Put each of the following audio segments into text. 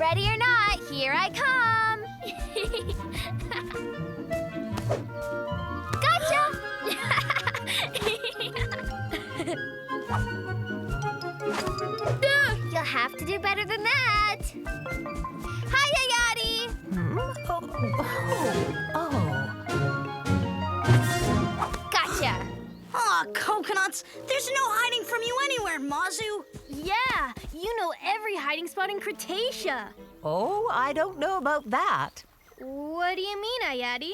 Ready or not, here I come. Gotcha! You'll have to do better than that. Hiya, Yachty! Oh. Gotcha! Aw, coconuts! There's no hiding from you anywhere, Mazu! Yeah, you know every hiding spot in Cretaceous. Oh, I don't know about that. What do you mean, Ayati?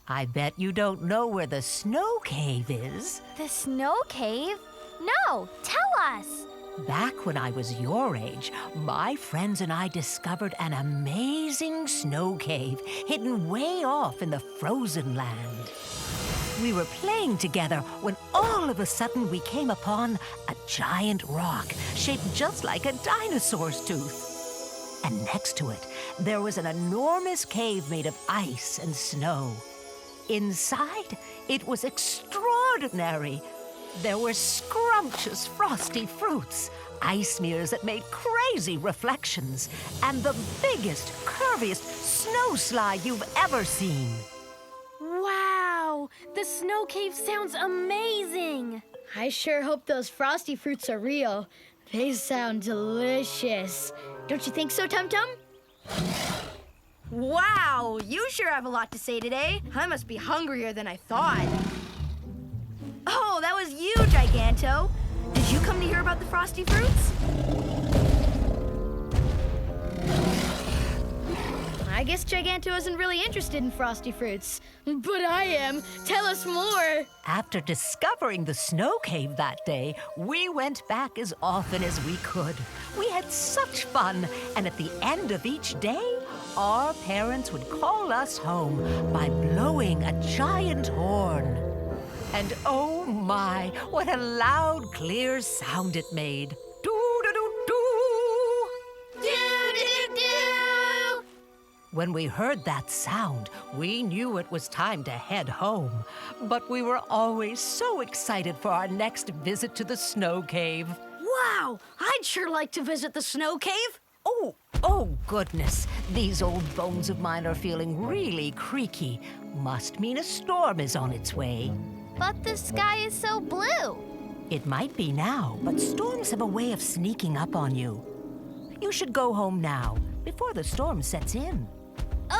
I bet you don't know where the snow cave is. The snow cave? No, tell us. Back when I was your age, my friends and I discovered an amazing snow cave hidden way off in the frozen land. We were playing together when all of a sudden we came upon a giant rock shaped just like a dinosaur's tooth. And next to it, there was an enormous cave made of ice and snow. Inside, it was extraordinary. There were scrumptious frosty fruits, ice mirrors that made crazy reflections, and the biggest, curviest snow slide you've ever seen. Wow, the snow cave sounds amazing. I sure hope those frosty fruits are real. They sound delicious. Don't you think so, Tum Tum? Wow, you sure have a lot to say today. I must be hungrier than I thought. Oh, that was you, Giganto. Did you come to hear about the frosty fruits? I guess Giganto isn't really interested in frosty fruits. But I am. Tell us more. After discovering the snow cave that day, we went back as often as we could. We had such fun, and at the end of each day, our parents would call us home by blowing a giant horn. And oh my, what a loud, clear sound it made. Doo-doo-doo-doo! Do-do-do-do! When we heard that sound, we knew it was time to head home. But we were always so excited for our next visit to the snow cave. Wow, I'd sure like to visit the snow cave. Oh goodness. These old bones of mine are feeling really creaky. Must mean a storm is on its way. But the sky is so blue. It might be now, but storms have a way of sneaking up on you. You should go home now, before the storm sets in.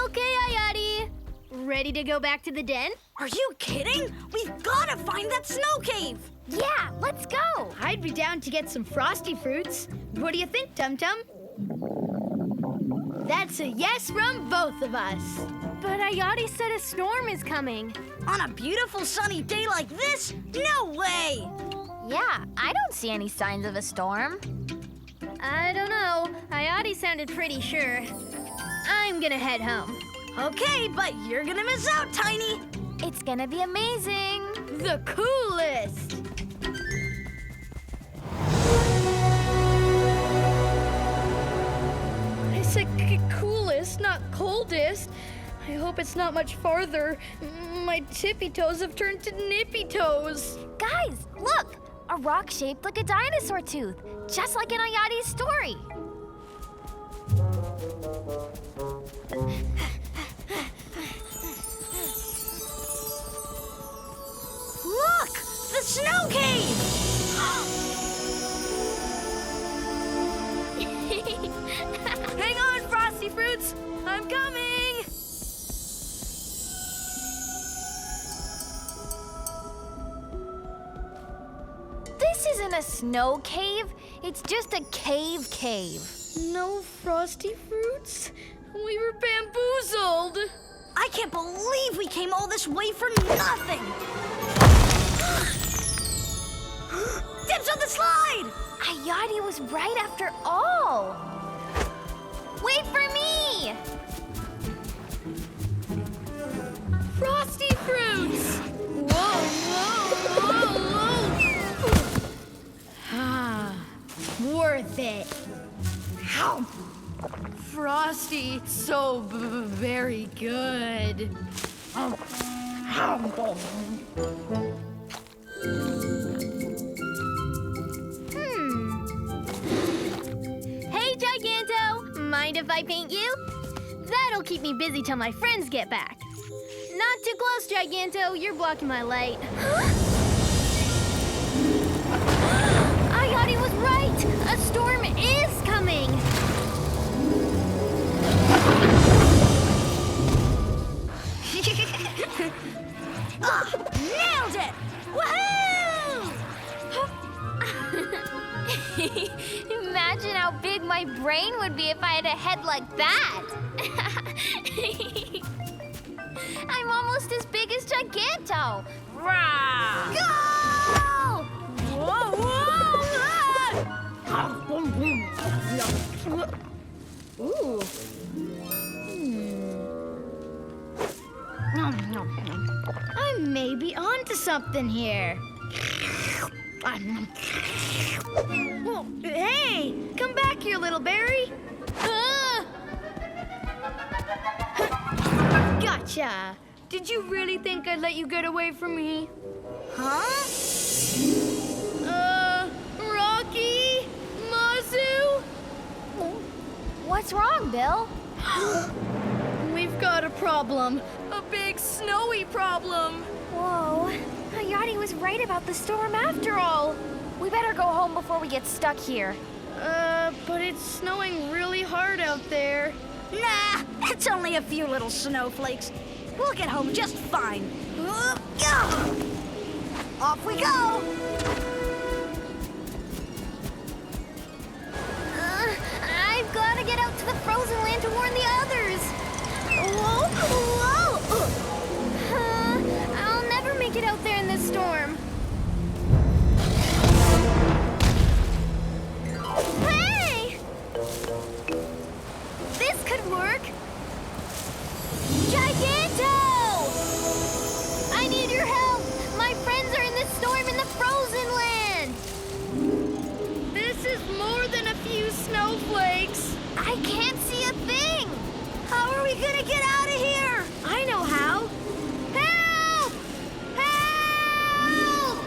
Okay, Ayati. Ready to go back to the den? Are you kidding? We've gotta find that snow cave. Yeah, let's go. I'd be down to get some frosty fruits. What do you think, Tum Tum? That's a yes from both of us. But Ayati said a storm is coming. On a beautiful sunny day like this? No way! Yeah, I don't see any signs of a storm. I don't know. Ayati sounded pretty sure. I'm gonna head home. Okay, but you're gonna miss out, Tiny. It's gonna be amazing. The coolest! I said coolest, not coldest. I hope it's not much farther. My tippy toes have turned to nippy toes. Guys, look! A rock shaped like a dinosaur tooth, just like in Ayati's story. Look! The snow cave! Hang on, Frosty Fruits! I'm coming! This isn't a snow cave, it's just a cave. No frosty fruits? We were bamboozled. I can't believe we came all this way for nothing! Dibs on the slide! Ayati was right after all. Wait for me! Frosty fruits! Whoa, whoa, whoa, whoa! Ah, worth it. Ow! Frosty, so very good. Hey, Giganto! mind if I paint you? That'll keep me busy till my friends get back. Not too close, Giganto. You're blocking my light. Ayati was right. A storm is coming. Nailed it! Woohoo! Imagine how big my brain would be if I had a head like that. I'm almost as big as Giganto. Rah! Go! Whoa, whoa! Ooh. I may be onto something here. Whoa, hey! Come back here, little berry! Gotcha! Did you really think I'd let you get away from me? Huh? Rocky? Mazu? What's wrong, Bill? We've got a problem. A big snowy problem. Whoa. Ayati was right about the storm after all. We better go home before we get stuck here. But it's snowing really hard out there. Nah, it's only a few little snowflakes. We'll get home just fine. Off we go! I've got to get out to the frozen land to warn the others. Whoa! Whoa! I'll never make it out there in this storm. Hey! This could work. Giganto! I need your help. My friends are in this storm in the frozen land. This is more than a few snowflakes. I can't see a thing. How are we gonna get out of here? I know how. Help! Help!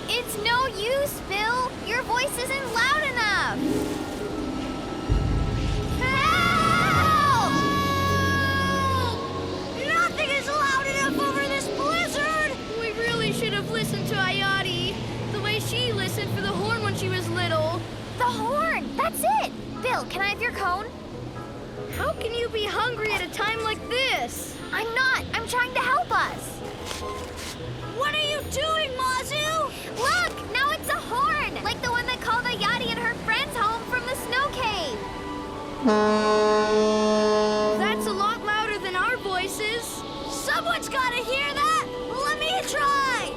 It's no use, Bill. Your voice isn't loud enough. Help! Nothing is loud enough over this blizzard! We really should have listened to Ayati. The way she listened for the horn when she was little. The horn! That's it! Bill, can I have your cone? How can you be hungry at a time like this? I'm not. I'm trying to help us. What are you doing, Mazu? Look! Now it's a horn! Like the one that called Ayati and her friends home from the snow cave. That's a lot louder than our voices. Someone's gotta hear that! Let me try!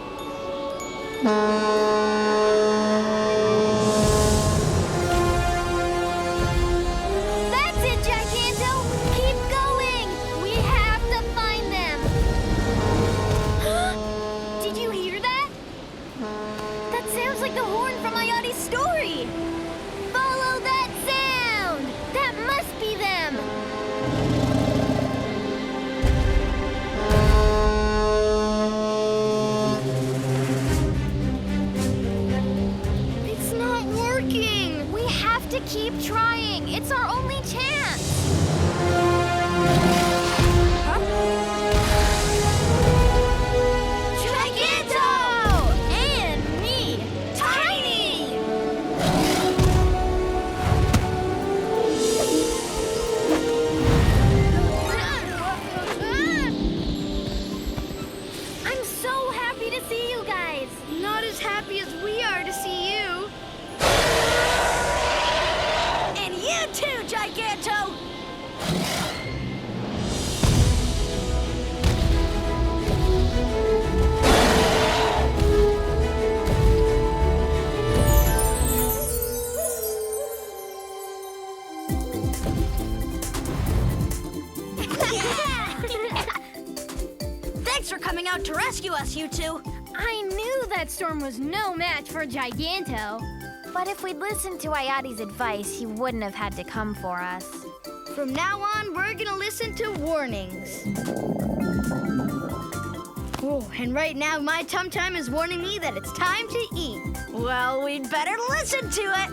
That's it, Giganto! Keep going! We have to find them! Did you hear that? That sounds like the horn from Ayati's story! Follow that sound! That must be them! It's not working. We have to keep trying! It's our only chance! Giganto! And me, Tiny! I'm so happy to see you guys! Not as happy as we are to see you. And you too, Giganto! Thanks for coming out to rescue us, you two. I knew that storm was no match for Giganto. But if we'd listened to Ayati's advice, he wouldn't have had to come for us. From now on, we're gonna listen to warnings. Oh, and right now, my tum-tum is warning me that it's time to eat. Well, we'd better listen to it.